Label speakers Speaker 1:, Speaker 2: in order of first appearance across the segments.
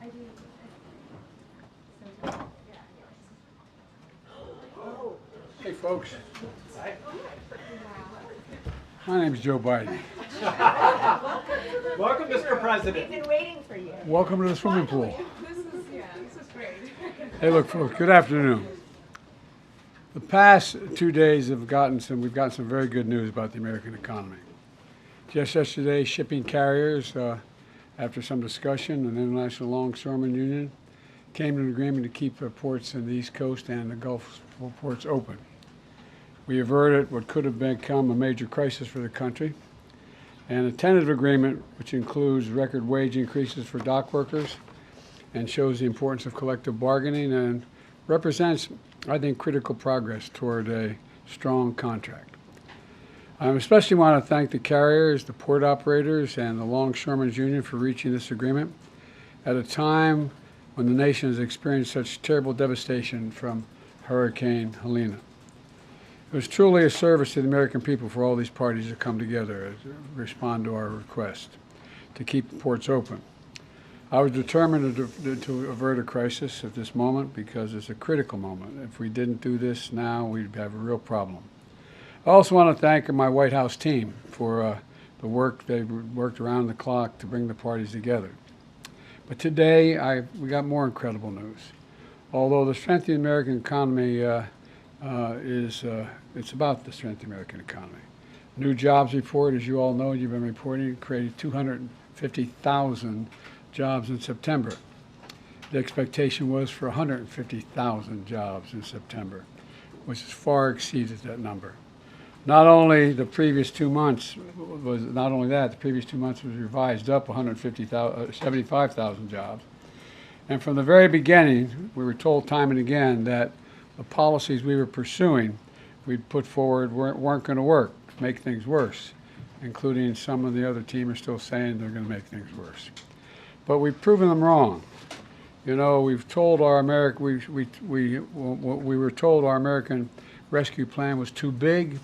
Speaker 1: Hey folks, my name is Joe Biden.
Speaker 2: Welcome, Mr. President.
Speaker 3: We've been waiting for you.
Speaker 1: Welcome to the swimming pool.
Speaker 4: This is great.
Speaker 1: Hey look folks, good afternoon. The past 2 days we've gotten some very good news about the American economy. Just yesterday, shipping carriers, after some discussion, an International Longshoremen Union came to an agreement to keep the ports in the East Coast and the Gulf ports open. We averted what could have become a major crisis for the country, and a tentative agreement which includes record wage increases for dock workers and shows the importance of collective bargaining and represents, I think, critical progress toward a strong contract. I especially want to thank the carriers, the port operators, and the Longshoremen's Union for reaching this agreement at a time when the nation has experienced such terrible devastation from Hurricane Helene. It was truly a service to the American people for all these parties to come together to respond to our request to keep the ports open. I was determined to avert a crisis at this moment because it's a critical moment. If we didn't do this now, we'd have a real problem. I also want to thank my White House team for the work. They worked around the clock to bring the parties together. But today, we got more incredible news. Although the strength of the American economy it's about the strength of the American economy. New jobs report, as you all know, you've been reporting, created 250,000 jobs in September. The expectation was for 150,000 jobs in September, which has far exceeded that number. Not only the previous 2 months was the previous 2 months was revised up 75,000 jobs. And from the very beginning, we were told time and again that the policies we were pursuing, we'd put forward weren't going to work, make things worse, including some of the other team are still saying they're going to make things worse. But we've proven them wrong. You know, we've told our we were told our American rescue plan was too big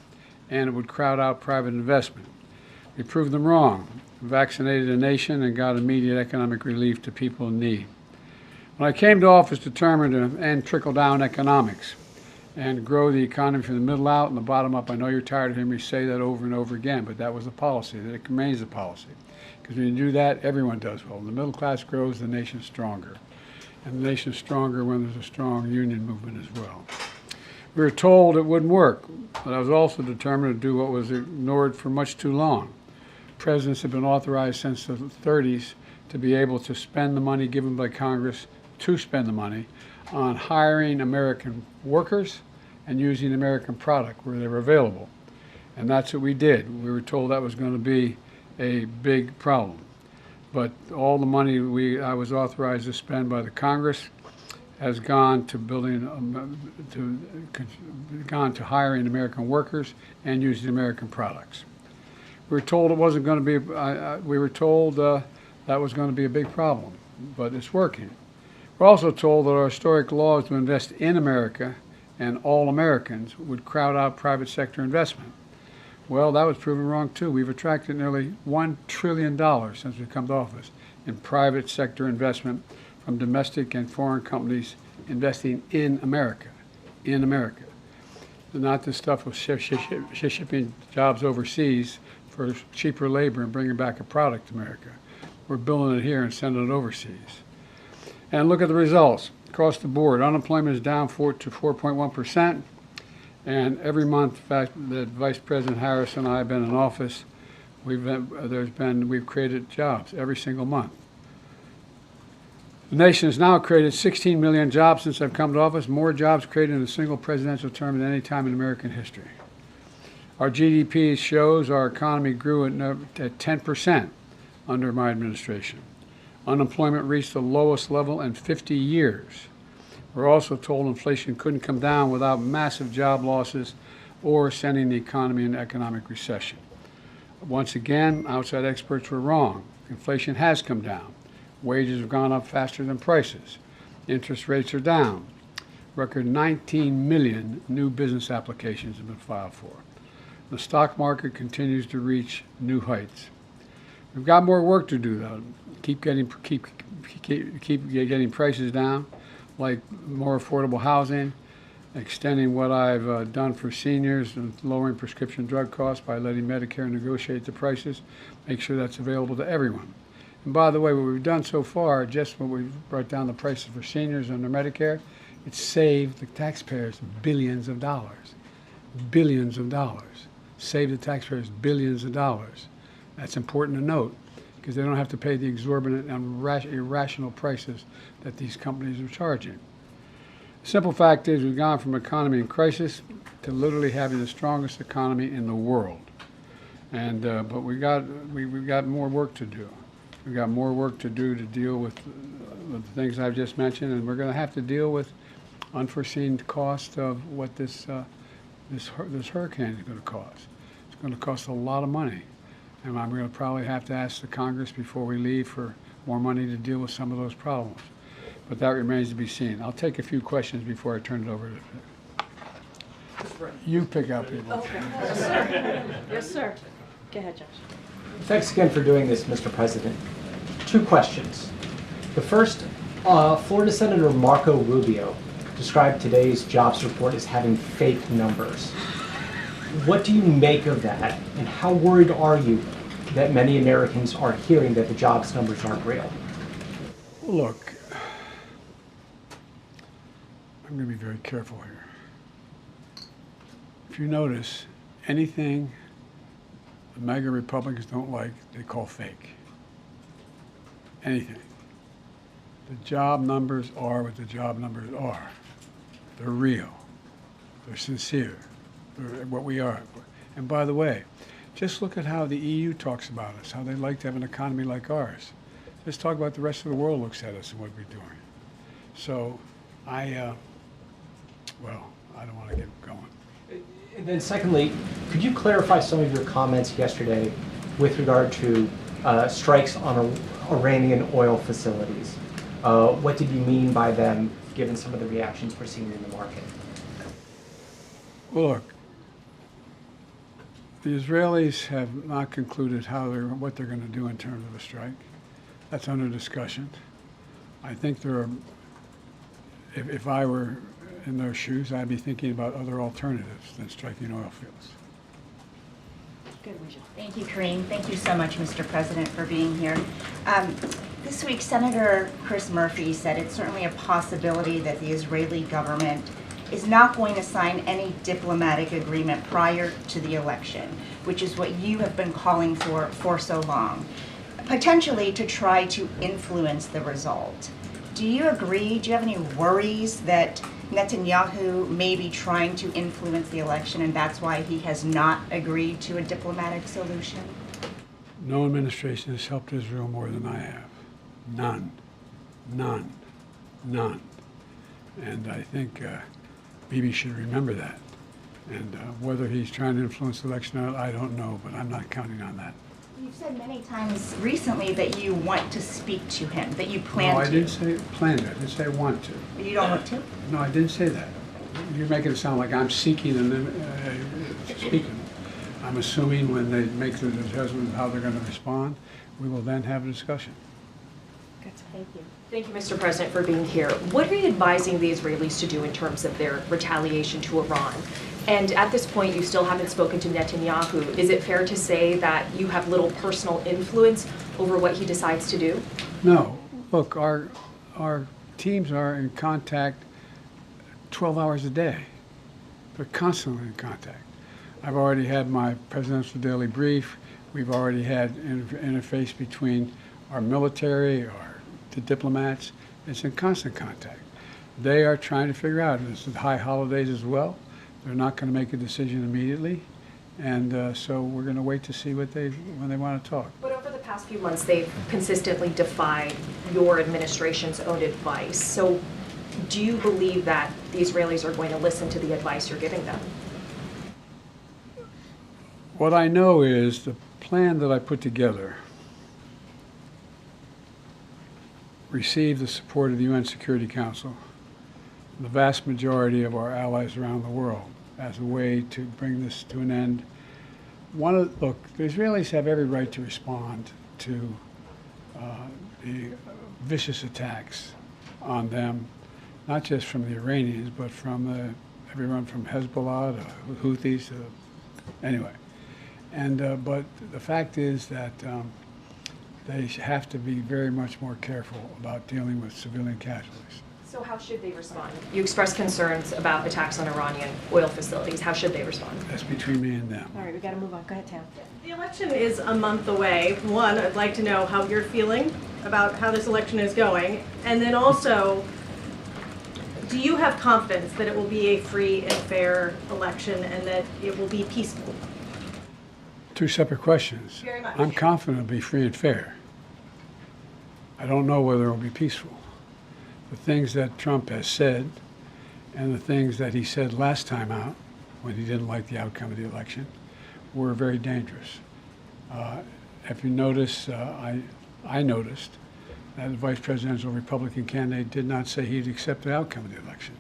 Speaker 1: and it would crowd out private investment. We proved them wrong. We vaccinated the nation and got immediate economic relief to people in need. When I came to office, determined to end trickle-down economics and grow the economy from the middle out and the bottom up. I know you're tired of hearing me say that over and over again, but that was the policy. That remains the policy. Because when you do that, everyone does well. When the middle class grows, the nation's stronger. And the nation's stronger when there's a strong union movement as well. We were told it wouldn't work, but I was also determined to do what was ignored for much too long. Presidents have been authorized since the 30s to be able to spend the money given by Congress to spend the money on hiring American workers and using American product where they were available. And that's what we did. We were told that was going to be a big problem. But all the money I was authorized to spend by the Congress has gone to hiring American workers and using American products. We were told it wasn't going to be. We were told that was going to be a big problem, but it's working. We're also told that our historic laws to invest in America and all Americans would crowd out private sector investment. Well, that was proven wrong too. We've attracted nearly $1 trillion since we've come to office in private sector investment from domestic and foreign companies investing in America. In America. Not this stuff of shipping jobs overseas for cheaper labor and bringing back a product to America. We're building it here and sending it overseas. And look at the results. Across the board, unemployment is down to 4.1%. And every month, in fact, that Vice President Harris and I have been in office, we've created jobs every single month. The nation has now created 16 million jobs since I've come to office, more jobs created in a single presidential term than any time in American history. Our GDP shows our economy grew at 10% under my administration. Unemployment reached the lowest level in 50 years. We're also told inflation couldn't come down without massive job losses or sending the economy into economic recession. Once again, outside experts were wrong. Inflation has come down. Wages have gone up faster than prices. Interest rates are down. Record 19 million new business applications have been filed for. The stock market continues to reach new heights. We've got more work to do, though. Keep keep getting prices down, like more affordable housing, extending what I've done for seniors and lowering prescription drug costs by letting Medicare negotiate the prices, make sure that's available to everyone. And by the way, what we've done so far, just when we brought down the prices for seniors under Medicare, it saved the taxpayers billions of dollars. Billions of dollars. Saved the taxpayers billions of dollars. That's important to note, because they don't have to pay the exorbitant and irrational prices that these companies are charging. The simple fact is we've gone from economy in crisis to literally having the strongest economy in the world. And but we've got more work to do. We've got more work to do to deal with the things I've just mentioned, and we're going to have to deal with unforeseen cost of what this hurricane is going to cost. It's going to cost a lot of money. And I'm going to probably have to ask the Congress before we leave for more money to deal with some of those problems. But that remains to be seen. I'll take a few questions before I turn it over to you. Pick out people.
Speaker 2: Okay. Yes, sir. Yes, sir. Go ahead, Josh.
Speaker 3: Thanks again for doing this, Mr. President. 2 questions. The first, Florida Senator Marco Rubio described today's jobs report as having fake numbers. What do you make of that, and how worried are you that many Americans are hearing that the jobs numbers aren't real?
Speaker 1: Look, I'm going to be very careful here. If you notice, anything the MAGA Republicans don't like, they call fake. Anything. The job numbers are what the job numbers are. They're real. They're sincere. They're what we are. And by the way, just look at how the EU talks about us, how they like to have an economy like ours. Just talk about the rest of the world looks at us and what we're doing. So well, I don't want to get going.
Speaker 3: And then secondly, could you clarify some of your comments yesterday with regard to strikes on Iranian oil facilities? What did you mean by them, given some of the reactions we're seeing in the market?
Speaker 1: Well, look, the Israelis have not concluded what they're going to do in terms of a strike. That's under discussion. I think if I were in their shoes, I'd be thinking about other alternatives than striking oil fields.
Speaker 2: Good, Wisha.
Speaker 5: Thank you, Karine. Thank you so much, Mr. President, for being here. This week, Senator Chris Murphy said it's certainly a possibility that the Israeli government is not going to sign any diplomatic agreement prior to the election, which is what you have been calling for so long, potentially to try to influence the result. Do you agree? Do you have any worries that Netanyahu may be trying to influence the election and that's why he has not agreed to a diplomatic solution?
Speaker 1: No administration has helped Israel more than I have. None. None. None. And I think Bibi should remember that. And whether he's trying to influence the election or not, I don't know, but I'm not counting on that.
Speaker 5: You've said many times recently that you want to speak to him, that you plan
Speaker 1: No,
Speaker 5: to.
Speaker 1: I didn't say plan to. I didn't say want to.
Speaker 5: You don't want to?
Speaker 1: No, I didn't say that. You're making it sound like I'm seeking and speaking. I'm assuming when they make the judgment of how they're going to respond, we will then have a discussion.
Speaker 5: Thank you.
Speaker 2: Thank you, Mr. President, for being here. What are you advising the Israelis to do in terms of their retaliation to Iran? And at this point, you still haven't spoken to Netanyahu. Is it fair to say that you have little personal influence over what he decides to do?
Speaker 1: No. Look, our teams are in contact 12 hours a day. They're constantly in contact. I've already had my presidential daily brief. We've already had interface between our military, the diplomats. It's in constant contact. They are trying to figure out, and it's the high holidays as well. They're not going to make a decision immediately, and so we're going to wait to see when they want to talk.
Speaker 2: But over the past few months, they've consistently defied your administration's own advice. So do you believe that the Israelis are going to listen to the advice you're giving them?
Speaker 1: What I know is the plan that I put together received the support of the UN Security Council, the vast majority of our allies around the world, as a way to bring this to an end. Look, the Israelis have every right to respond to the vicious attacks on them, not just from the Iranians, but from everyone from Hezbollah to Houthis to, anyway. And, but the fact is that they have to be very much more careful about dealing with civilian casualties.
Speaker 2: So how should they respond? You expressed concerns about attacks on Iranian oil facilities. How should they respond?
Speaker 1: That's between me and them.
Speaker 6: All right, we got to move on. Go ahead, Tam.
Speaker 4: The election is a month away. One, I'd like to know how you're feeling about how this election is going. And then also, do you have confidence that it will be a free and fair election and that it will be peaceful?
Speaker 1: Two separate questions.
Speaker 4: Very much.
Speaker 1: I'm confident it'll be free and fair. I don't know whether it'll be peaceful. The things that Trump has said and the things that he said last time out when he didn't like the outcome of the election were very dangerous. If you notice, I noticed that the vice presidential Republican candidate did not say he'd accept the outcome of the election.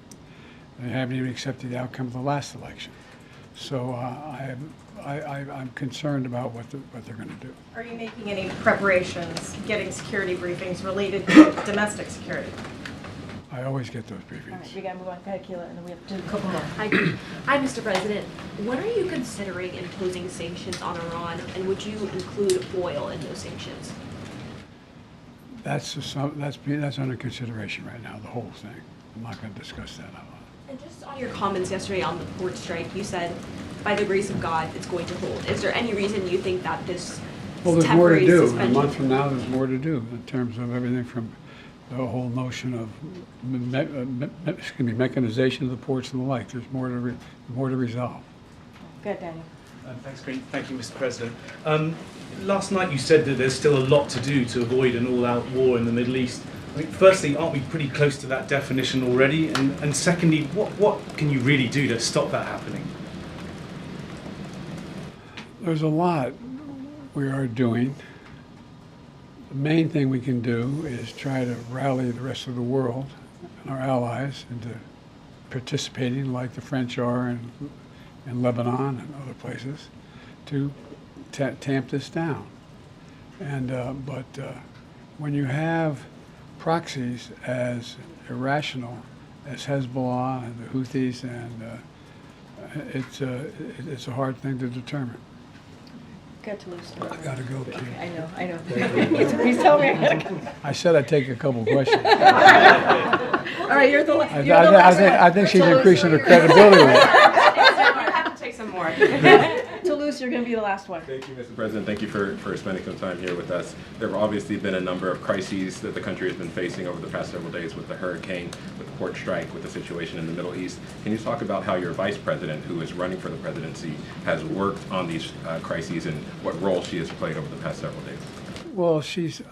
Speaker 1: They haven't even accepted the outcome of the last election. So I'm concerned about what they're going to do.
Speaker 4: Are you making any preparations, getting security briefings related to domestic security?
Speaker 1: I always get those
Speaker 6: All right,
Speaker 1: briefings.
Speaker 6: we got to move on. Go ahead, Keila, and then we have to do a couple more.
Speaker 7: Hi, Mr. President. When are you considering imposing sanctions on Iran, and would you include oil in those sanctions?
Speaker 1: That's under consideration right now, the whole thing. I'm not going to discuss that out loud.
Speaker 7: And just on your comments yesterday on the port strike, you said, by the grace of God, it's going to hold. Is there any reason you think that this
Speaker 1: Well, there's more to
Speaker 7: temporary
Speaker 1: do. A
Speaker 7: suspension?
Speaker 1: month from now, there's more to do in terms of everything from the whole notion of mechanization of the ports and the like. There's more to resolve.
Speaker 6: Go ahead, Daniel.
Speaker 8: Thanks, Karine. Thank you, Mr. President. Last night you said that there's still a lot to do to avoid an all-out war in the Middle East. I mean, firstly, aren't we pretty close to that definition already? And secondly, what can you really do to stop that happening?
Speaker 1: There's a lot we are doing. The main thing we can do is try to rally the rest of the world and our allies into participating like the French are in Lebanon and other places to tamp this down. And but when you have proxies as irrational as Hezbollah and the Houthis, and it's a hard thing to determine.
Speaker 6: Go to Toulouse.
Speaker 1: I gotta go, Keith.
Speaker 6: I know. Please tell me I gotta go.
Speaker 1: I said I'd take a couple questions.
Speaker 6: All right, you're the last.
Speaker 1: I think she's increasing her credibility with it.
Speaker 2: You have to take some more.
Speaker 6: Toulouse, you're going to be the last one.
Speaker 9: Thank you, Mr. President. Thank you for spending some time here with us. There have obviously been a number of crises that the country has been facing over the past several days with the hurricane, with the port strike, with the situation in the Middle East. Can you talk about how your vice president, who is running for the presidency, has worked on these crises and what role she has played over the past several days?
Speaker 1: Well,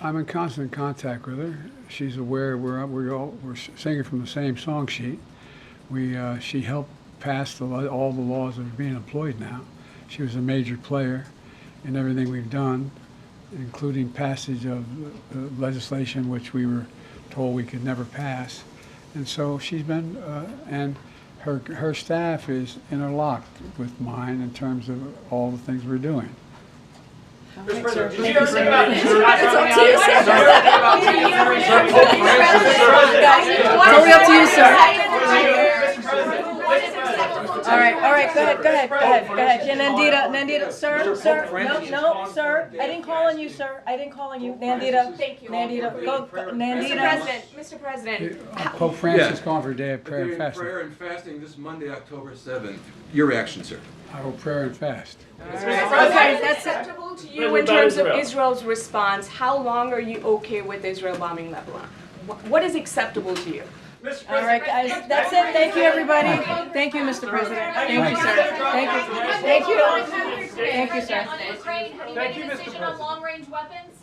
Speaker 1: I'm in constant contact with her. She's aware we're singing from the same song sheet. She helped pass all the laws that are being employed now. She was a major player in everything we've done, including passage of legislation which we were told we could never pass. And so she's been, and her staff is interlocked with mine in terms of all the things we're doing.
Speaker 6: It's up to you, sir. Totally up to you, sir. All right, go ahead. Yeah, Nandita, sir, no, sir. I didn't call on you, sir. Nandita.
Speaker 2: Thank you.
Speaker 6: Nandita, go, Nandita.
Speaker 2: Mr. President,
Speaker 1: Pope Francis calling for a day of prayer and fasting.
Speaker 10: Prayer and fasting this Monday, October 7th. Your reaction, sir?
Speaker 1: I will pray and fast.
Speaker 6: Okay, that's it.
Speaker 11: Acceptable to you in terms of Israel's response? How long are you okay with Israel bombing Lebanon? What is acceptable to you?
Speaker 6: All right, guys, that's it. Thank you, everybody. Thank you, Mr. President. Thank you, sir. Thank you, sir.
Speaker 12: On Ukraine, have you made a decision on long-range weapons?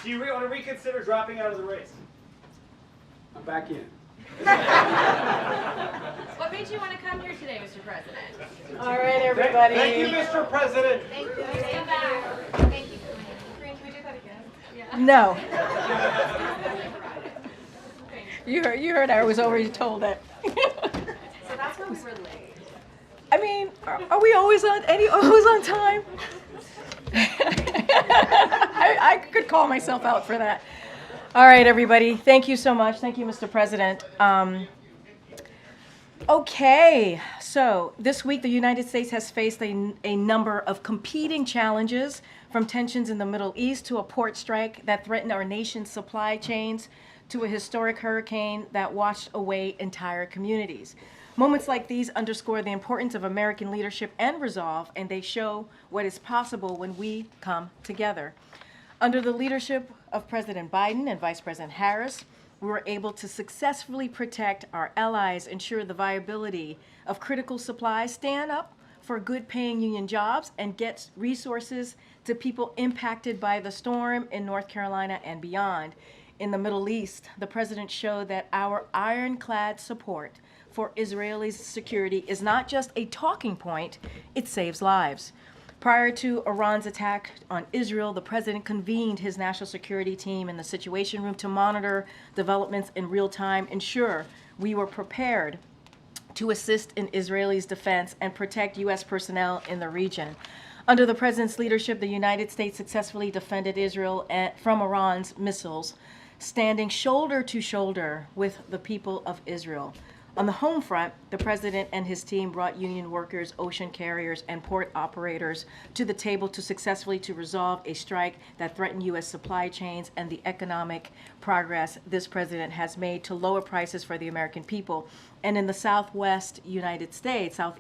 Speaker 13: Do you want to reconsider dropping out of the race?
Speaker 1: I'm back in.
Speaker 12: What made you want to come here today, Mr. President?
Speaker 6: All right, everybody.
Speaker 13: Thank you, Mr. President.
Speaker 12: Thank you. Please come back. Thank you. Karine, can we do that again? Yeah.
Speaker 6: No. You heard. I was already told that.
Speaker 2: so that's why we were late.
Speaker 6: I mean, are we always on time? I could call myself out for that. All right, everybody. Thank you so much. Thank you, Mr. President. Okay, so this week the United States has faced a number of competing challenges, from tensions in the Middle East to a port strike that threatened our nation's supply chains to a historic hurricane that washed away entire communities. Moments like these underscore the importance of American leadership and resolve, and they show what is possible when we come together. Under the leadership of President Biden and Vice President Harris, we were able to successfully protect our allies, ensure the viability of critical supplies, stand up for good-paying union jobs, and get resources to people impacted by the storm in North Carolina and beyond. In the Middle East, the president showed that our ironclad support for Israelis' security is not just a talking point, it saves lives. Prior to Iran's attack on Israel, the president convened his national security team in the Situation Room to monitor developments in real time, ensure we were prepared to assist in Israelis' defense and protect U.S. personnel in the region. Under the president's leadership, the United States successfully defended Israel from Iran's missiles, standing shoulder to shoulder with the people of Israel. On the home front, the president and his team brought union workers, ocean carriers, and port operators to the table to resolve a strike that threatened U.S. supply chains and the economic progress this president has made to lower prices for the American people. And in the southeast United States, the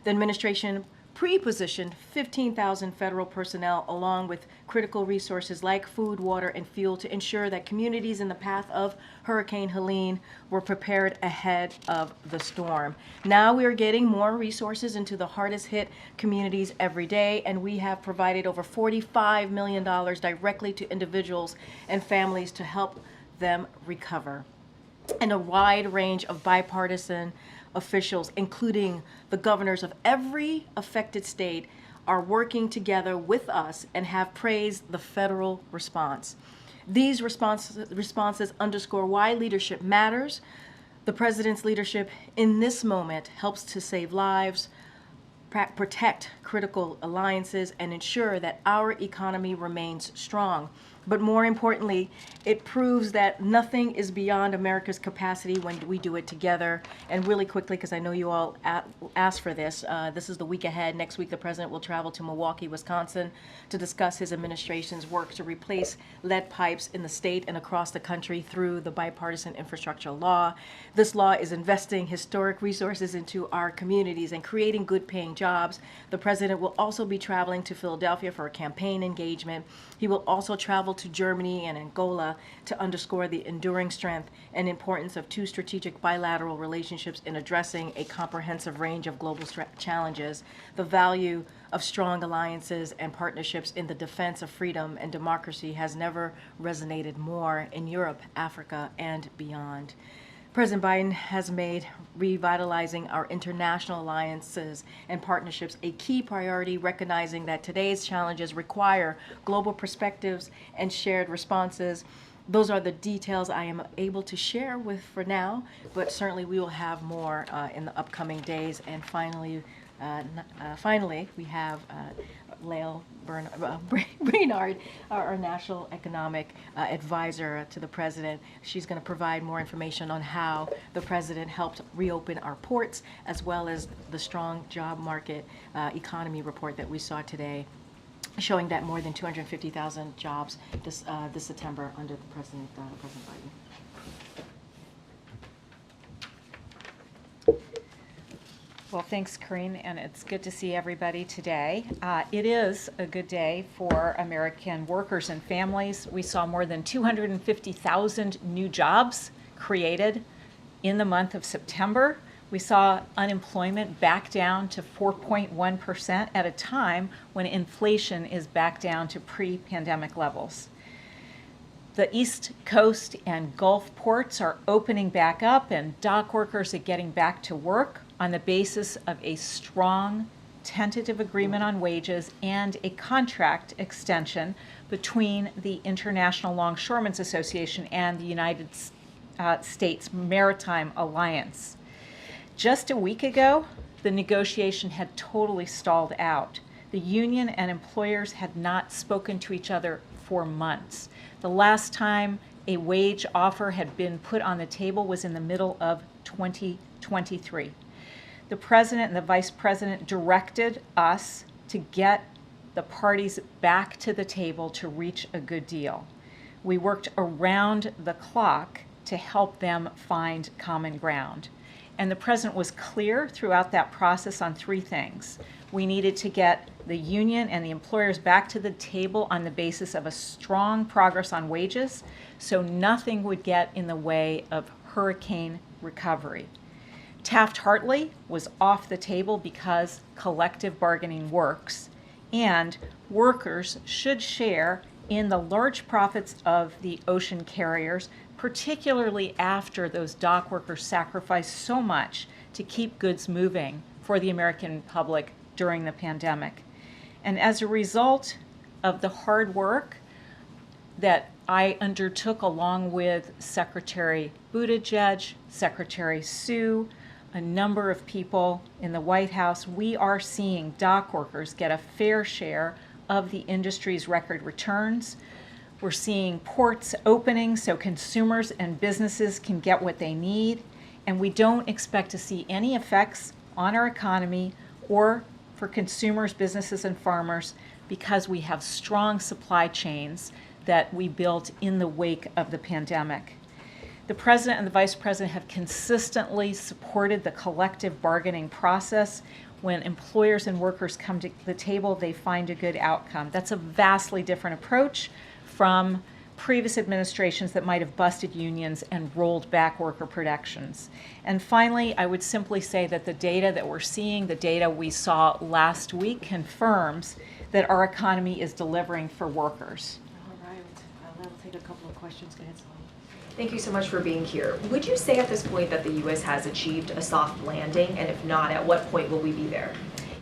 Speaker 6: administration pre-positioned 15,000 federal personnel along with critical resources like food, water, and fuel to ensure that communities in the path of Hurricane Helene were prepared ahead of the storm. Now we are getting more resources into the hardest hit communities every day, and we have provided over $45 million directly to individuals and families to help them recover. And a wide range of bipartisan officials, including the governors of every affected state, are working together with us and have praised the federal response. These responses underscore why leadership matters. The president's leadership in this moment helps to save lives, protect critical alliances, and ensure that our economy remains strong. But more importantly, it proves that nothing is beyond America's capacity when we do it together. And really quickly, because I know you all asked for this, this is the week ahead. Next week, the president will travel to Milwaukee, Wisconsin to discuss his administration's work to replace lead pipes in the state and across the country through the bipartisan infrastructure law. This law is investing historic resources into our communities and creating good-paying jobs. The president will also be traveling to Philadelphia for a campaign engagement. He will also travel to Germany and Angola to underscore the enduring strength and importance of two strategic bilateral relationships in addressing a comprehensive range of global challenges. The value of strong alliances and partnerships in the defense of freedom and democracy has never resonated more in Europe, Africa, and beyond. President Biden has made revitalizing our international alliances and partnerships a key priority, recognizing that today's challenges require global perspectives and shared responses. Those are the details I am able to share with for now, but certainly we will have more in the upcoming days. And finally, we have Lael Brainard, our national economic advisor to the president. She's going to provide more information on how the president helped reopen our ports, as well as the strong job market economy report that we saw today, showing that more than 250,000 jobs this September under the President Biden.
Speaker 14: Well, thanks, Karine, and it's good to see everybody today. It is a good day for American workers and families. We saw more than 250,000 new jobs created in the month of September. We saw unemployment back down to 4.1% at a time when inflation is back down to pre-pandemic levels. The East Coast and Gulf ports are opening back up, and dock workers are getting back to work on the basis of a strong tentative agreement on wages and a contract extension between the International Longshoremen's Association and the United States Maritime Alliance. Just a week ago, the negotiation had totally stalled out. The union and employers had not spoken to each other for months. The last time a wage offer had been put on the table was in the middle of 2023. The president and the vice president directed us to get the parties back to the table to reach a good deal. We worked around the clock to help them find common ground. And the president was clear throughout that process on three things. We needed to get the union and the employers back to the table on the basis of a strong progress on wages, so nothing would get in the way of hurricane recovery. Taft-Hartley was off the table because collective bargaining works, and workers should share in the large profits of the ocean carriers, particularly after those dock workers sacrificed so much to keep goods moving for the American public during the pandemic. And as a result of the hard work that I undertook along with Secretary Buttigieg, Secretary Sue, a number of people in the White House, we are seeing dock workers get a fair share of the industry's record returns. We're seeing ports opening so consumers and businesses can get what they need, and we don't expect to see any effects on our economy or for consumers, businesses, and farmers because we have strong supply chains that we built in the wake of the pandemic. The president and the vice president have consistently supported the collective bargaining process. When employers and workers come to the table, they find a good outcome. That's a vastly different approach from previous administrations that might have busted unions and rolled back worker protections. And finally, I would simply say that the data that we're seeing, the data we saw last week, confirms that our economy is delivering for workers.
Speaker 6: All right, I'll take a couple of questions. Go ahead, Sally.
Speaker 2: Thank you so much for being here. Would you say at this point that the U.S. has achieved a soft landing? And if not, at what point will we be there?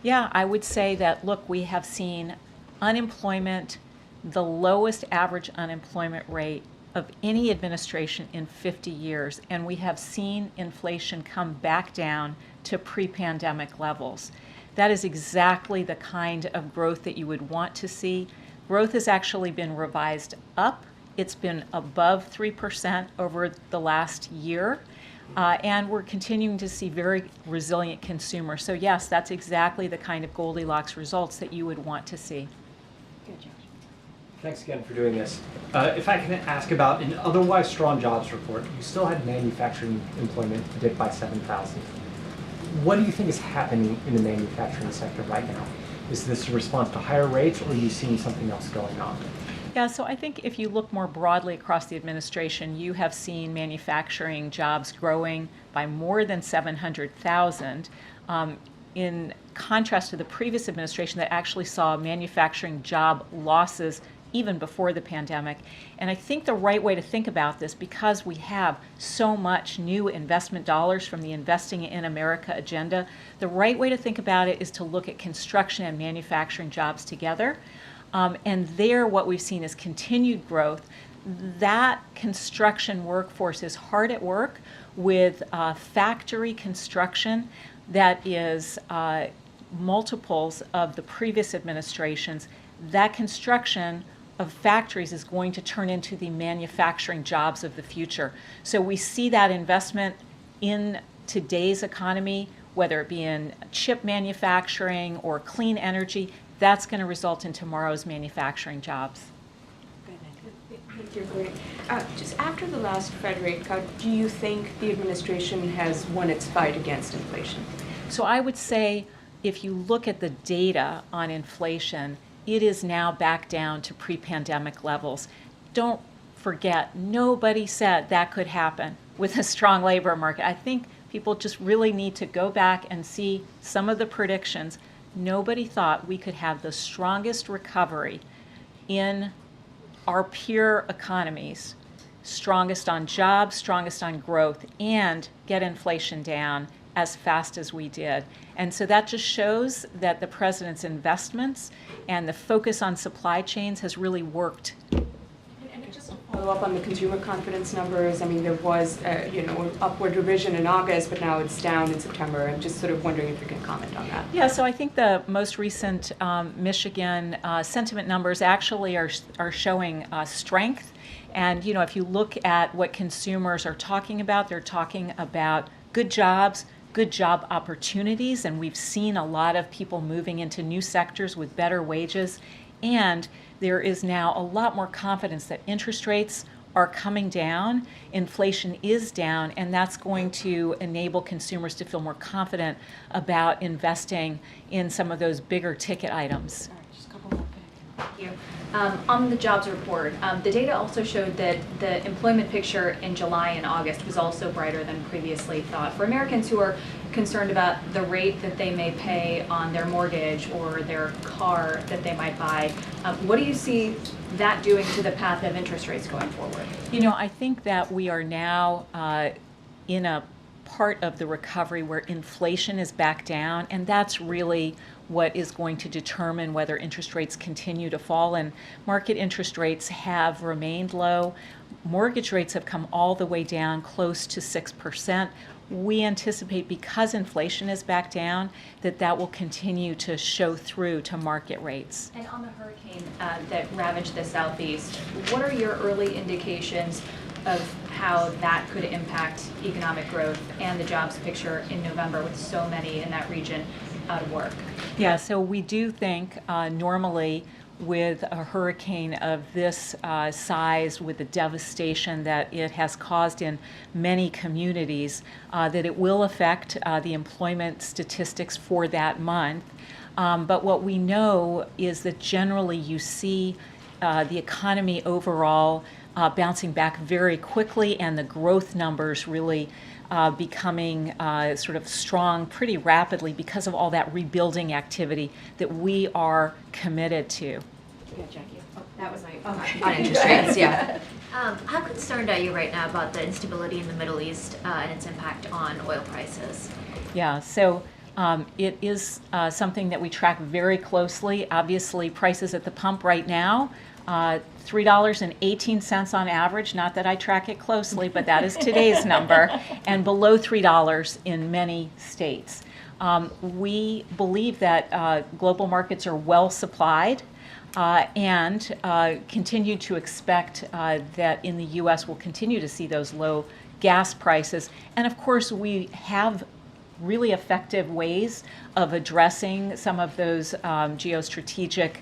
Speaker 14: Yeah, I would say that, look, we have seen unemployment, the lowest average unemployment rate of any administration in 50 years, and we have seen inflation come back down to pre-pandemic levels. That is exactly the kind of growth that you would want to see. Growth has actually been revised up. It's been above 3% over the last year, and we're continuing to see very resilient consumers. So yes, that's exactly the kind of Goldilocks results that you would want to see.
Speaker 6: Good, Josh.
Speaker 3: Thanks again for doing this. If I can ask about an otherwise strong jobs report, you still had manufacturing employment dip by 7,000. What do you think is happening in the manufacturing sector right now? Is this a response to higher rates, or are you seeing something else going on?
Speaker 14: Yeah, so I think if you look more broadly across the administration, you have seen manufacturing jobs growing by more than 700,000. In contrast to the previous administration that actually saw manufacturing job losses even before the pandemic. And I think the right way to think about this, because we have so much new investment dollars from the Investing in America agenda, the right way to think about it is to look at construction and manufacturing jobs together. And there what we've seen is continued growth. That construction workforce is hard at work with factory construction that is multiples of the previous administrations. That construction of factories is going to turn into the manufacturing jobs of the future. So we see that investment in today's economy, whether it be in chip manufacturing or clean energy, that's going to result in tomorrow's manufacturing jobs.
Speaker 11: Thank you, Karine. Just after the last Fed rate cut, do you think the administration has won its fight against inflation?
Speaker 14: So I would say if you look at the data on inflation, it is now back down to pre-pandemic levels. Don't forget, nobody said that could happen with a strong labor market. I think people just really need to go back and see some of the predictions. Nobody thought we could have the strongest recovery in our peer economies, strongest on jobs, strongest on growth, and get inflation down as fast as we did. And so that just shows that the president's investments and the focus on supply chains has really worked.
Speaker 7: And just a
Speaker 11: follow up on the consumer confidence numbers. I mean, there was, upward revision in August, but now it's down in September. I'm just sort of wondering if you can comment on that.
Speaker 14: Yeah, so I think the most recent Michigan sentiment numbers actually are showing strength. And, if you look at what consumers are talking about, they're talking about good jobs, good job opportunities, and we've seen a lot of people moving into new sectors with better wages. And there is now a lot more confidence that interest rates are coming down, inflation is down, and that's going to enable consumers to feel more confident about investing in some of those bigger ticket items.
Speaker 2: Just a couple more. Thank you. On the jobs report, the data also showed that the employment picture in July and August was also brighter than previously thought. For Americans who are concerned about the rate that they may pay on their mortgage or their car that they might buy, what do you see that doing to the path of interest rates going forward?
Speaker 14: I think that we are now in a part of the recovery where inflation is back down, and that's really what is going to determine whether interest rates continue to fall. And market interest rates have remained low. Mortgage rates have come all the way down close to 6%. We anticipate, because inflation is back down, that will continue to show through to market rates.
Speaker 2: And on the hurricane that ravaged the Southeast, what are your early indications of how that could impact economic growth and the jobs picture in November with so many in that region out of work?
Speaker 14: Yeah, so we do think normally with a hurricane of this size, with the devastation that it has caused in many communities, that it will affect the employment statistics for that month. But what we know is that generally you see the economy overall bouncing back very quickly, and the growth numbers really becoming sort of strong pretty rapidly because of all that rebuilding activity that we are committed to.
Speaker 2: Yeah, Jackie. Oh, that was my on interest rates, yeah.
Speaker 12: How concerned are you right now about the instability in the Middle East and its impact on oil prices?
Speaker 14: Yeah, so it is something that we track very closely. Obviously, prices at the pump right now, $3.18 on average. Not that I track it closely, but that is today's number, and below $3 in many states. We believe that global markets are well supplied, and continue to expect that in the U.S. we'll continue to see those low gas prices. And of course, we have really effective ways of addressing some of those geostrategic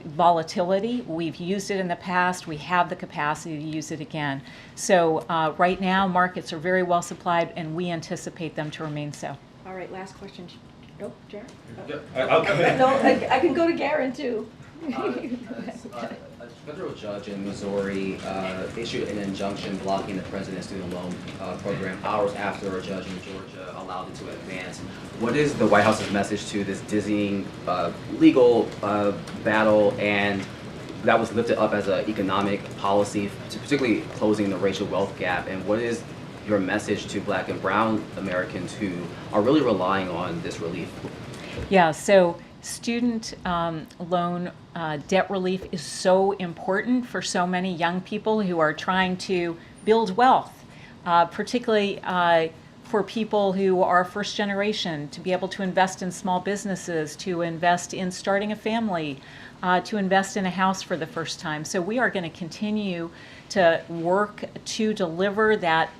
Speaker 14: volatility. We've used it in the past. We have the capacity to use it again. So right now, markets are very well supplied, and we anticipate them to remain so.
Speaker 6: All right, last question. Oh, Jared?
Speaker 8: Okay.
Speaker 6: No, I can go to Garen, too.
Speaker 15: A federal judge in Missouri issued an injunction blocking the president's student loan program hours after a judge in Georgia allowed it to advance. What is the White House's message to this dizzying legal battle, and that was lifted up as an economic policy, particularly closing the racial wealth gap? And what is your message to Black and Brown Americans who are really relying on this relief?
Speaker 14: Yeah, so student loan debt relief is so important for so many young people who are trying to build wealth, particularly for people who are first generation, to be able to invest in small businesses, to invest in starting a family, to invest in a house for the first time. So we are going to continue to work to deliver that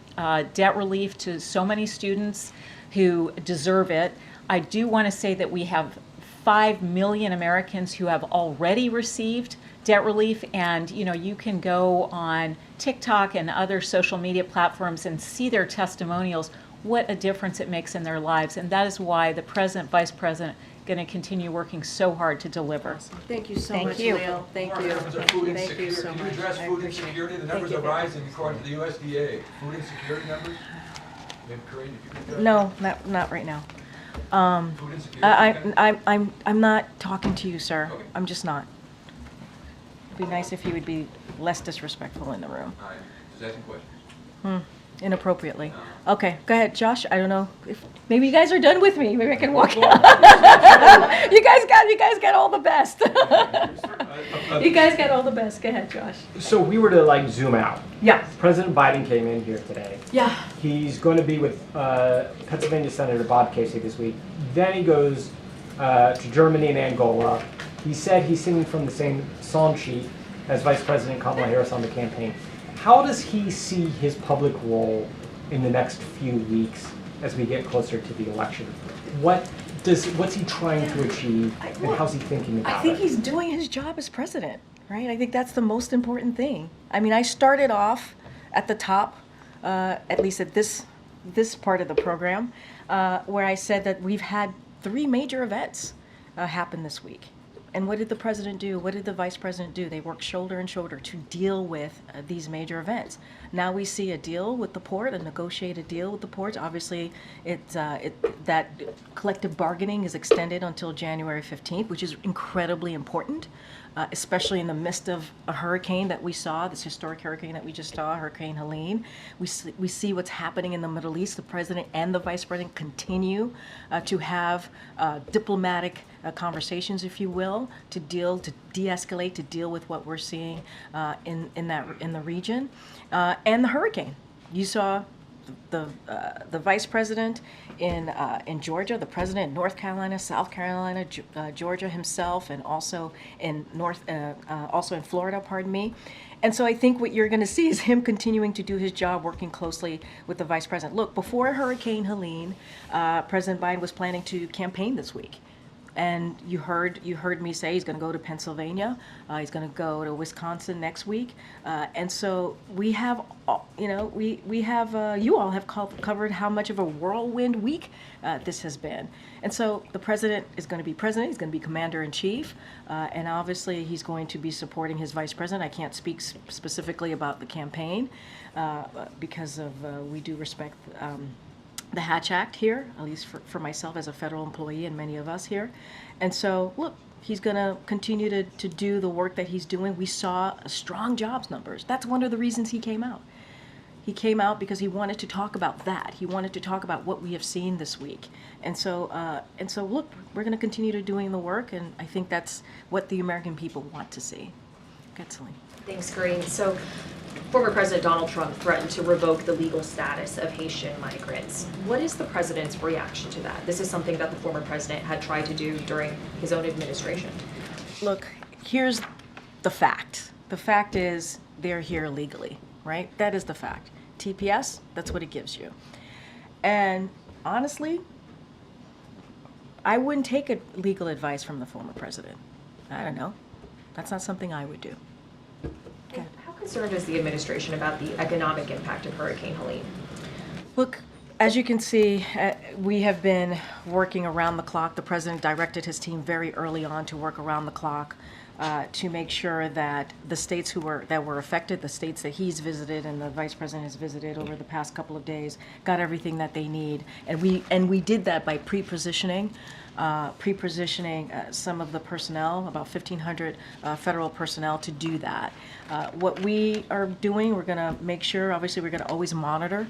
Speaker 14: debt relief to so many students who deserve it. I do want to say that we have 5 million Americans who have already received debt relief, and you can go on TikTok and other social media platforms and see their testimonials, what a difference it makes in their lives. And that is why the president, vice president, going to continue working so hard to deliver.
Speaker 6: Thank you so
Speaker 14: Thank
Speaker 6: much,
Speaker 14: you.
Speaker 6: Leo. Thank you. Thank you so much.
Speaker 10: Can you address
Speaker 6: I
Speaker 10: food
Speaker 6: appreciate it.
Speaker 10: insecurity? The
Speaker 6: Thank
Speaker 10: numbers
Speaker 6: you.
Speaker 10: are rising according to the USDA. Food insecurity numbers? Maybe Karine, if you could address
Speaker 6: No, not right now.
Speaker 10: food insecurity.
Speaker 6: I'm not talking to you, sir.
Speaker 10: Okay.
Speaker 6: I'm just not. It'd be nice if you would be less disrespectful in the room.
Speaker 10: All right, just asking questions.
Speaker 6: Inappropriately. Okay, go ahead, Josh. I don't know if maybe you guys are done with me. Maybe I can walk out. You guys got all the best. You guys got all the best. Go ahead, Josh.
Speaker 3: So we were to like zoom out.
Speaker 6: Yeah.
Speaker 3: President Biden came in here today.
Speaker 6: Yeah.
Speaker 3: He's going to be with Pennsylvania Senator Bob Casey this week. Then he goes to Germany and Angola. He said he's singing from the same song sheet as Vice President Kamala Harris on the campaign. How does he see his public role in the next few weeks as we get closer to the election? What's he trying to achieve, and how's he thinking about it?
Speaker 6: I think he's doing his job as president, right? I think that's the most important thing. I mean, I started off at the top, at least at this part of the program, where I said that we've had 3 major events happen this week. And what did the president do? What did the vice president do? They worked shoulder and shoulder to deal with these major events. Now we see a deal with the port, a negotiated deal with the ports. Obviously, that collective bargaining is extended until January 15th, which is incredibly important, especially in the midst of a hurricane that we saw, this historic hurricane that we just saw, Hurricane Helene. We see what's happening in the Middle East. The president and the vice president continue to have diplomatic conversations, if you will, to de-escalate, to deal with what we're seeing in the region, and the hurricane. You saw the vice president in Georgia, the president in North Carolina, South Carolina, Georgia himself, and also in Florida. Pardon me. And so I think what you're going to see is him continuing to do his job, working closely with the vice president. Look, before Hurricane Helene, President Biden was planning to campaign this week. And you heard me say he's going to go to Pennsylvania. He's going to go to Wisconsin next week. And so we have, you all have covered how much of a whirlwind week this has been. And so the president is going to be president. He's going to be commander in chief. And obviously he's going to be supporting his vice president. I can't speak specifically about the campaign because of we do respect the Hatch Act here, at least for myself as a federal employee and many of us here. And so, look, he's going to continue to do the work that he's doing. We saw strong jobs numbers. That's one of the reasons he came out. He came out because he wanted to talk about that. He wanted to talk about what we have seen this week. And so look, we're going to continue to doing the work, and I think that's what the American people want to see. Good, Celine.
Speaker 2: Thanks, Karine. So, former President Donald Trump threatened to revoke the legal status of Haitian migrants. What is the president's reaction to that? This is something that the former president had tried to do during his own administration.
Speaker 6: Look, here's the fact. The fact is they're here legally, right? That is the fact. TPS, that's what it gives you. And honestly, I wouldn't take legal advice from the former president. I don't know. That's not something I would do. Okay.
Speaker 2: How concerned is the administration about the economic impact of Hurricane Helene?
Speaker 6: Look, as you can see, we have been working around the clock. The president directed his team very early on to work around the clock to make sure that the states that were affected, the states that he's visited and the vice president has visited over the past couple of days, got everything that they need. And we did that by pre-positioning some of the personnel, about 1,500 federal personnel to do that. What we are doing, we're going to make sure, obviously we're going to always monitor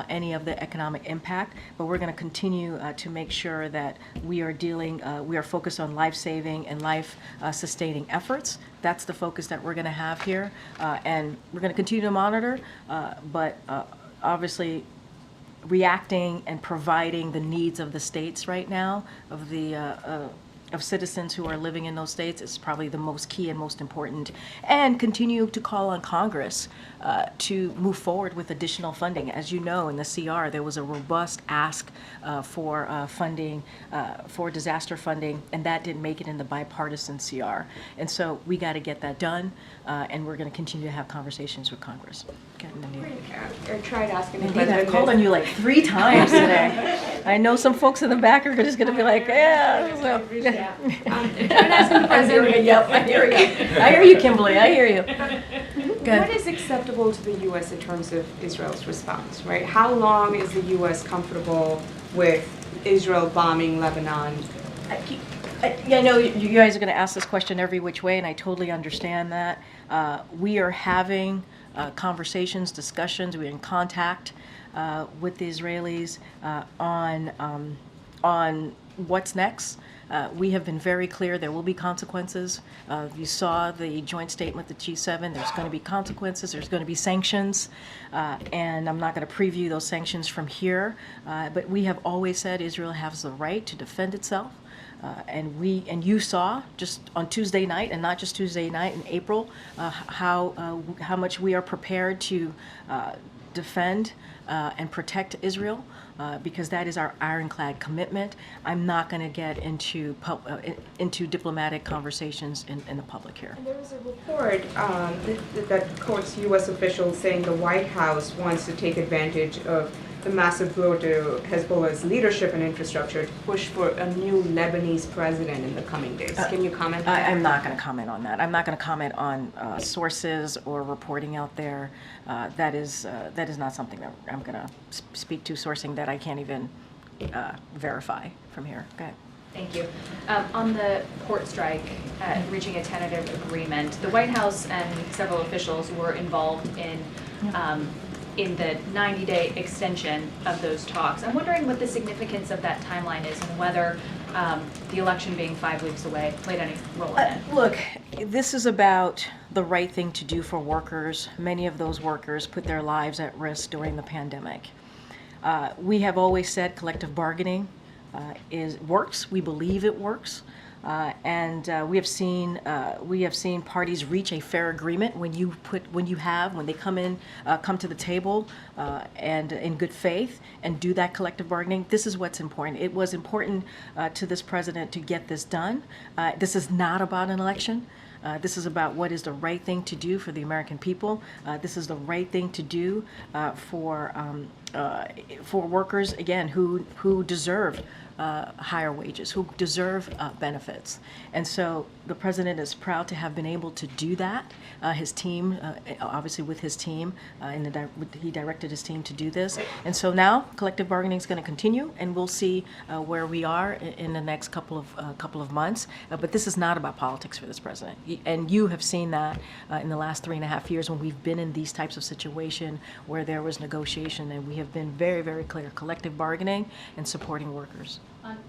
Speaker 6: any of the economic impact, but we're going to continue to make sure that we are focused on life-saving and life-sustaining efforts. That's the focus that we're going to have here, and we're going to continue to monitor, but obviously reacting and providing the needs of the states right now, of citizens who are living in those states, is probably the most key and most important. And continue to call on Congress to move forward with additional funding. As you know, in the CR, there was a robust ask for funding, for disaster funding, and that didn't make it in the bipartisan CR. And so we got to get that done, and we're going to continue to have conversations with Congress.
Speaker 11: I tried asking the
Speaker 6: Indeed,
Speaker 11: president.
Speaker 6: I've called on you like 3 times today. I know some folks in the back are just going to be like, yeah. So.
Speaker 11: I hear you.
Speaker 6: Yep, I hear you. I hear you, Kimberly. I hear you.
Speaker 11: What is acceptable to the U.S. in terms of Israel's response, right? How long is the U.S. comfortable with Israel bombing Lebanon?
Speaker 6: I know you guys are going to ask this question every which way, and I totally understand that. We are having conversations, discussions. We're in contact with the Israelis on what's next. We have been very clear there will be consequences. You saw the joint statement, the G7, there's going to be consequences, there's going to be sanctions, and I'm not going to preview those sanctions from here, but we have always said Israel has the right to defend itself. And you saw just on Tuesday night, and not just Tuesday night in April, how much we are prepared to defend and protect Israel, because that is our ironclad commitment. I'm not going to get into diplomatic conversations in the public here.
Speaker 11: And there was a report that quotes U.S. officials saying the White House wants to take advantage of the massive blow to Hezbollah's leadership and infrastructure to push for a new Lebanese president in the coming days. Can you comment on that?
Speaker 6: I'm not going to comment on that. I'm not going to comment on sources or reporting out there. That is not something that I'm going to speak to, sourcing that I can't even verify from here. Go ahead.
Speaker 12: Thank you. On the port strike, reaching a tentative agreement, the White House and several officials were involved in the 90-day extension of those talks. I'm wondering what the significance of that timeline is and whether the election being 5 weeks away played any role in it.
Speaker 6: Look, this is about the right thing to do for workers. Many of those workers put their lives at risk during the pandemic. We have always said collective bargaining works. We believe it works. And we have seen parties reach a fair agreement when they come to the table and in good faith and do that collective bargaining. This is what's important. It was important to this president to get this done. This is not about an election. This is about what is the right thing to do for the American people. This is the right thing to do for workers, again, who deserve higher wages, who deserve benefits. And so the president is proud to have been able to do that. His team, obviously with his team, he directed his team to do this. And so now collective bargaining is going to continue, and we'll see where we are in the next couple of months. But this is not about politics for this president. And you have seen that in the last 3.5 years when we've been in these types of situations where there was negotiation, and we have been very, very clear, collective bargaining and supporting workers.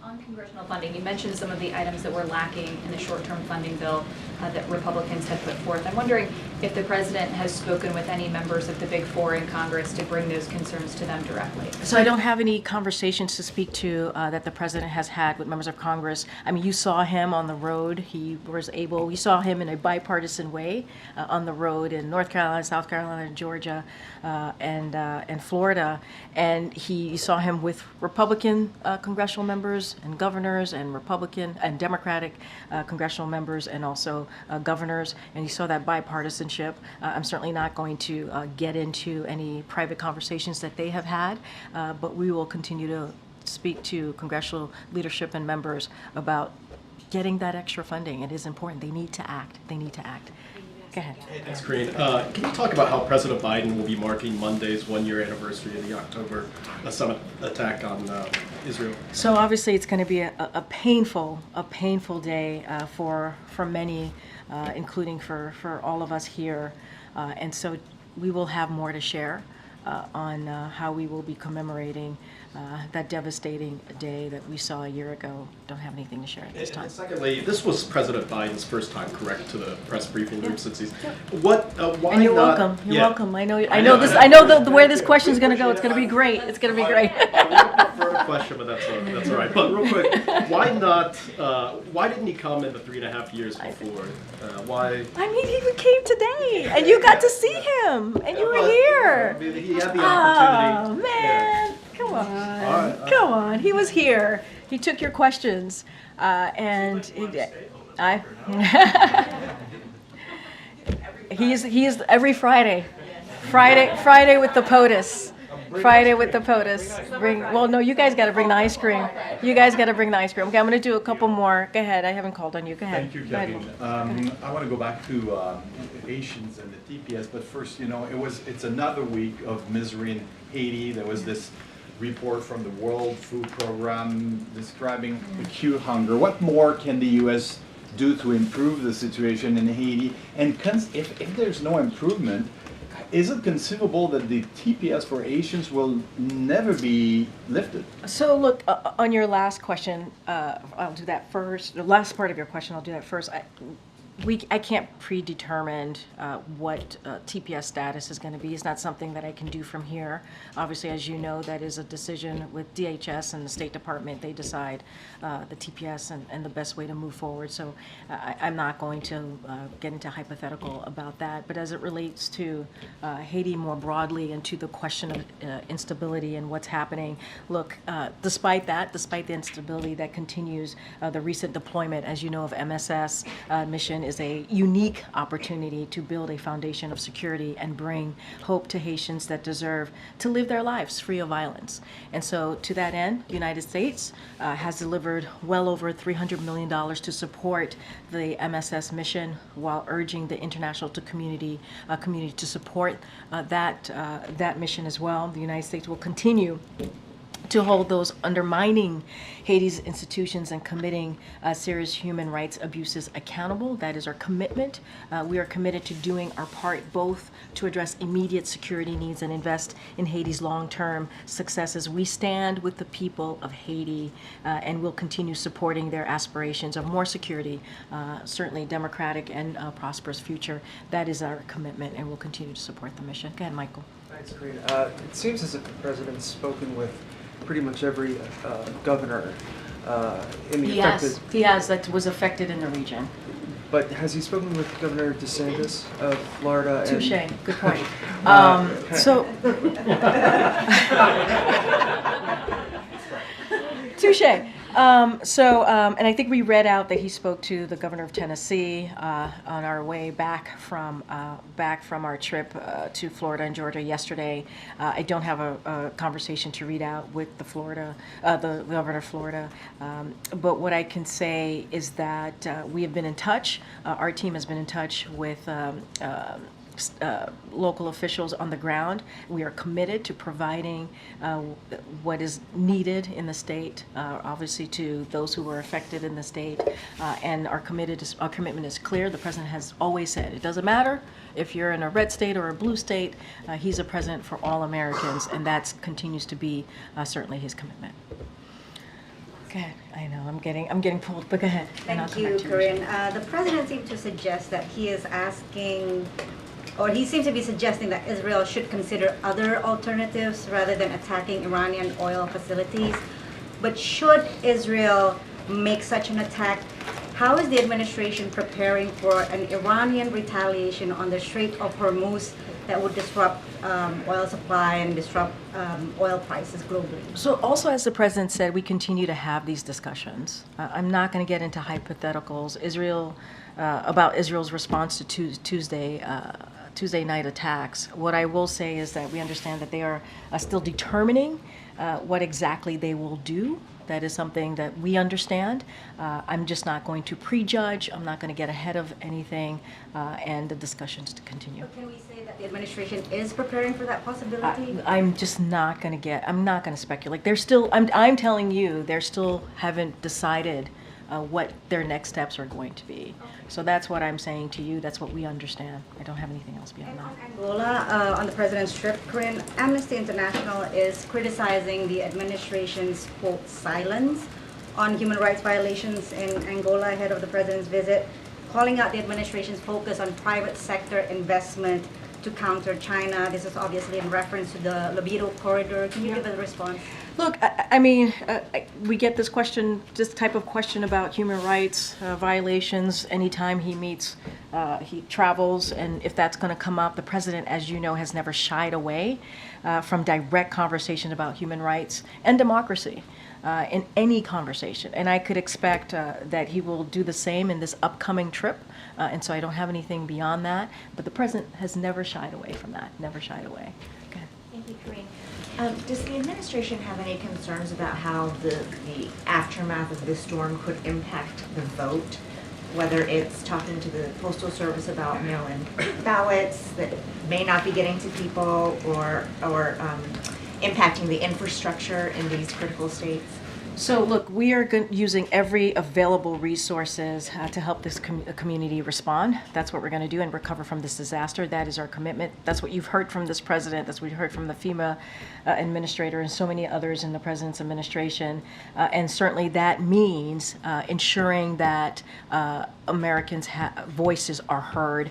Speaker 12: On congressional funding, you mentioned some of the items that were lacking in the short-term funding bill that Republicans had put forth. I'm wondering if the president has spoken with any members of the Big Four in Congress to bring those concerns to them directly.
Speaker 6: So I don't have any conversations to speak to that the president has had with members of Congress. I mean, you saw him on the road. You saw him in a bipartisan way on the road in North Carolina, South Carolina, Georgia, and Florida. And you saw him with Republican congressional members and governors and Republican and Democratic congressional members and also governors, and you saw that bipartisanship. I'm certainly not going to get into any private conversations that they have had, but we will continue to speak to congressional leadership and members about getting that extra funding. It is important. They need to act. They need to act. Go ahead.
Speaker 16: Thanks, Karine. Can you talk about how President Biden will be marking Monday's 1-year anniversary of the October summit attack on Israel?
Speaker 6: So obviously it's going to be a painful day for many, including for all of us here. And so we will have more to share on how we will be commemorating that devastating day that we saw a year ago. Don't have anything to share at this time.
Speaker 16: And secondly, this was President Biden's first time, correct, to the press briefing room since he's. Why
Speaker 6: and you're
Speaker 16: not?
Speaker 6: welcome. You're welcome. I know this. I know where this question is going to go. It's going to be great. It's going to be great.
Speaker 16: I would prefer a question, but that's all right. But real quick, why not? Why didn't he come in the 3.5 years before? Why?
Speaker 6: I mean, he came today, and you got to see him, and you were here.
Speaker 16: I mean, he had the opportunity.
Speaker 6: Oh man.
Speaker 16: Yeah.
Speaker 6: Come on, come on. He was here. He took your questions, and he is every Friday with the POTUS. Friday with the POTUS. No, you guys got to bring the ice cream. You guys got to bring the ice cream. Okay, I'm going to do a couple more. Go ahead. I haven't called on you. Go ahead.
Speaker 17: Thank you, Karine. I want to go back to Haitians and the TPS, but first, it's another week of misery in Haiti. There was this report from the World Food Program describing acute hunger. What more can the U.S. do to improve the situation in Haiti? And if there's no improvement, is it conceivable that the TPS for Haitians will never be lifted?
Speaker 6: So look, on your last question, I'll do that first. The last part of your question, I'll do that first. I can't predetermine what TPS status is going to be. It's not something that I can do from here. Obviously, as you know, that is a decision with DHS and the State Department. They decide the TPS and the best way to move forward. So I'm not going to get into hypothetical about that. But as it relates to Haiti more broadly and to the question of instability and what's happening, look, despite the instability that continues, the recent deployment, as you know, of MSS mission is a unique opportunity to build a foundation of security and bring hope to Haitians that deserve to live their lives free of violence. And so to that end, the United States has delivered well over $300 million to support the MSS mission while urging the international community to support that mission as well. The United States will continue to hold those undermining Haiti's institutions and committing serious human rights abuses accountable. That is our commitment. We are committed to doing our part both to address immediate security needs and invest in Haiti's long-term successes. We stand with the people of Haiti and will continue supporting their aspirations of more security, certainly democratic and prosperous future. That is our commitment, and we'll continue to support the mission. Go ahead, Michael.
Speaker 18: Thanks, Karine. It seems as if the president's spoken with pretty much every governor in the affected.
Speaker 6: He has, that was affected in the region.
Speaker 18: But has he spoken with Governor DeSantis of Florida?
Speaker 6: Touche, good point. Touche. And I think we read out that he spoke to the governor of Tennessee on our way back from our trip to Florida and Georgia yesterday. I don't have a conversation to read out with the governor of Florida, but what I can say is that we have been in touch. Our team has been in touch with local officials on the ground. We are committed to providing what is needed in the state, obviously to those who were affected in the state, and our commitment is clear. The president has always said it doesn't matter if you're in a red state or a blue state. He's a president for all Americans, and that continues to be certainly his commitment. Go ahead. I know I'm getting pulled, but go ahead.
Speaker 19: Thank you, Karine. The president seemed to suggest that he is asking, or he seems to be suggesting that Israel should consider other alternatives rather than attacking Iranian oil facilities. But should Israel make such an attack, how is the administration preparing for an Iranian retaliation on the Strait of Hormuz that would disrupt oil supply and disrupt oil prices globally?
Speaker 6: So also, as the president said, we continue to have these discussions. I'm not going to get into hypotheticals. About Israel's response to Tuesday night attacks. What I will say is that we understand that they are still determining what exactly they will do. That is something that we understand. I'm just not going to prejudge. I'm not going to get ahead of anything, and the discussions to continue.
Speaker 19: So can we say that the administration is preparing for that possibility?
Speaker 6: I'm just not going to I'm not going to speculate. They're still, I'm telling you, they still haven't decided what their next steps are going to be. So that's what I'm saying to you. That's what we understand. I don't have anything else beyond that.
Speaker 19: Angola, on the president's trip, Karine, Amnesty International is criticizing the administration's, quote, silence on human rights violations in Angola ahead of the president's visit, calling out the administration's focus on private sector investment to counter China. This is obviously in reference to the Libido corridor. Can you give a response?
Speaker 6: Look, I mean, we get this type of question about human rights violations anytime he travels, and if that's going to come up. The president, as you know, has never shied away from direct conversation about human rights and democracy in any conversation. And I could expect that he will do the same in this upcoming trip. And so I don't have anything beyond that. But the president has never shied away from that, never shied away. Okay.
Speaker 5: Thank you, Karine. Does the administration have any concerns about how the aftermath of this storm could impact the vote? Whether it's talking to the Postal Service about mail-in ballots that may not be getting to people, or impacting the infrastructure in these critical states?
Speaker 6: So look, we are using every available resources to help this community respond. That's what we're going to do and recover from this disaster. That is our commitment. That's what you've heard from this president. That's what you heard from the FEMA administrator and so many others in the president's administration. And certainly that means ensuring that Americans' voices are heard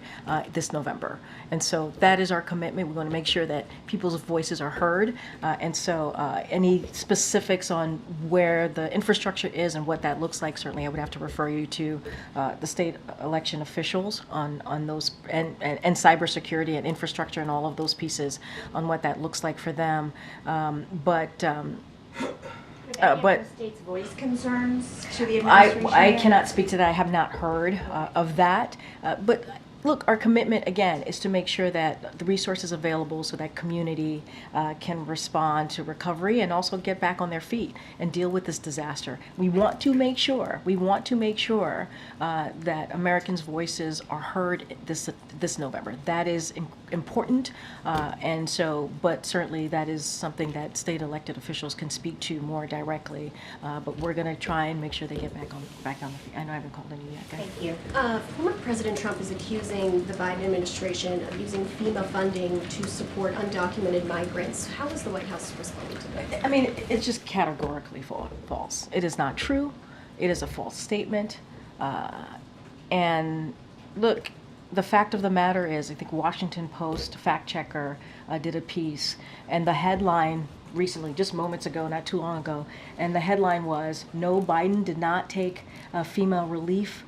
Speaker 6: this November. And so that is our commitment. We want to make sure that people's voices are heard. And so any specifics on where the infrastructure is and what that looks like, certainly I would have to refer you to the state election officials on those, and cybersecurity and infrastructure and all of those pieces on what that looks like for them. But
Speaker 5: the state's voice concerns to the administration?
Speaker 6: I cannot speak to that. I have not heard of that. But look, our commitment, again, is to make sure that the resources available so that community can respond to recovery and also get back on their feet and deal with this disaster. We want to make sure that Americans' voices are heard this November. That is important, and so, but certainly that is something that state elected officials can speak to more directly. But we're going to try and make sure they get back on the feet. I know I haven't called any yet. Okay?
Speaker 5: Thank you.
Speaker 2: Former President Trump is accusing the Biden administration of using FEMA funding to support undocumented migrants. How is the White House responding to that?
Speaker 6: I mean, it's just categorically false. It is not true. It is a false statement. And look, the fact of the matter is, I think Washington Post fact checker did a piece, and the headline recently, just moments ago, not too long ago, and the headline was, "No, Biden did not take FEMA relief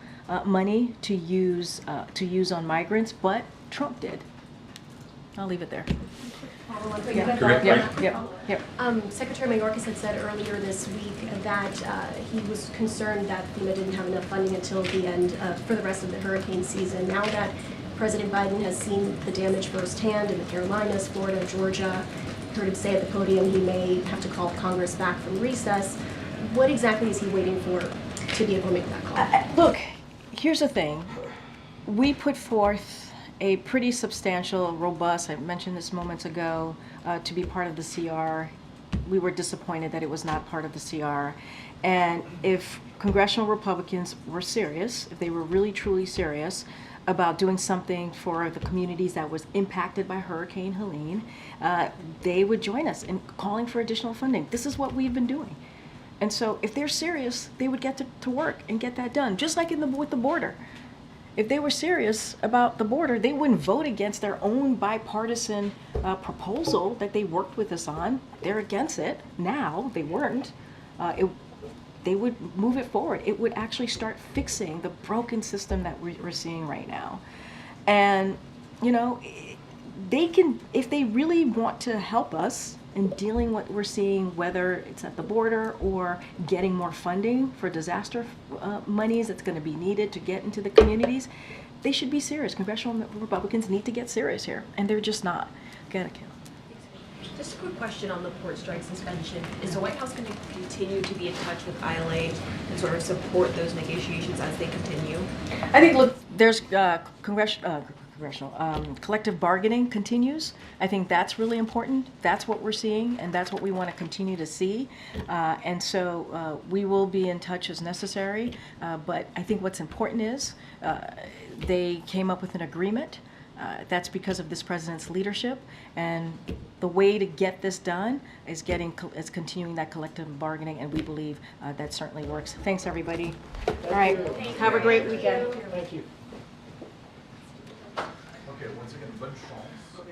Speaker 6: money to use on migrants, but Trump did." I'll leave it there.
Speaker 2: Secretary Mayorkas had said earlier this week that he was concerned that FEMA didn't have enough funding until the end for the rest of the hurricane season. Now that President Biden has seen the damage firsthand in the Carolinas, Florida, Georgia, heard him say at the podium he may have to call Congress back from recess. What exactly is he waiting for to be able to make that call?
Speaker 6: Look, here's the thing. We put forth a pretty substantial, robust, I mentioned this moments ago, to be part of the CR. We were disappointed that it was not part of the CR. And if congressional Republicans were serious, if they were really truly serious about doing something for the communities that was impacted by Hurricane Helene, they would join us in calling for additional funding. This is what we've been doing. And so if they're serious, they would get to work and get that done, just like with the border. If they were serious about the border, they wouldn't vote against their own bipartisan proposal that they worked with us on. They're against it now. They weren't. They would move it forward. It would actually start fixing the broken system that we're seeing right now. And, you know, they can, if they really want to help us in dealing with what we're seeing, whether it's at the border or getting more funding for disaster monies that's going to be needed to get into the communities, they should be serious. Congressional Republicans need to get serious here, and they're just not.
Speaker 7: Just a quick question on the port strike suspension. Is the White House going to continue to be in touch with ILA and sort of support those negotiations as they continue?
Speaker 6: I think, look, there's collective bargaining continues. I think that's really important. That's what we're seeing, and that's what we want to continue to see. And so we will be in touch as necessary. But I think what's important is they came up with an agreement. That's because of this president's leadership, and the way to get this done is continuing that collective bargaining, and we believe that certainly works. Thanks, everybody. All right, have a great weekend.
Speaker 3: Thank you.
Speaker 10: Okay, once again, bonne chance.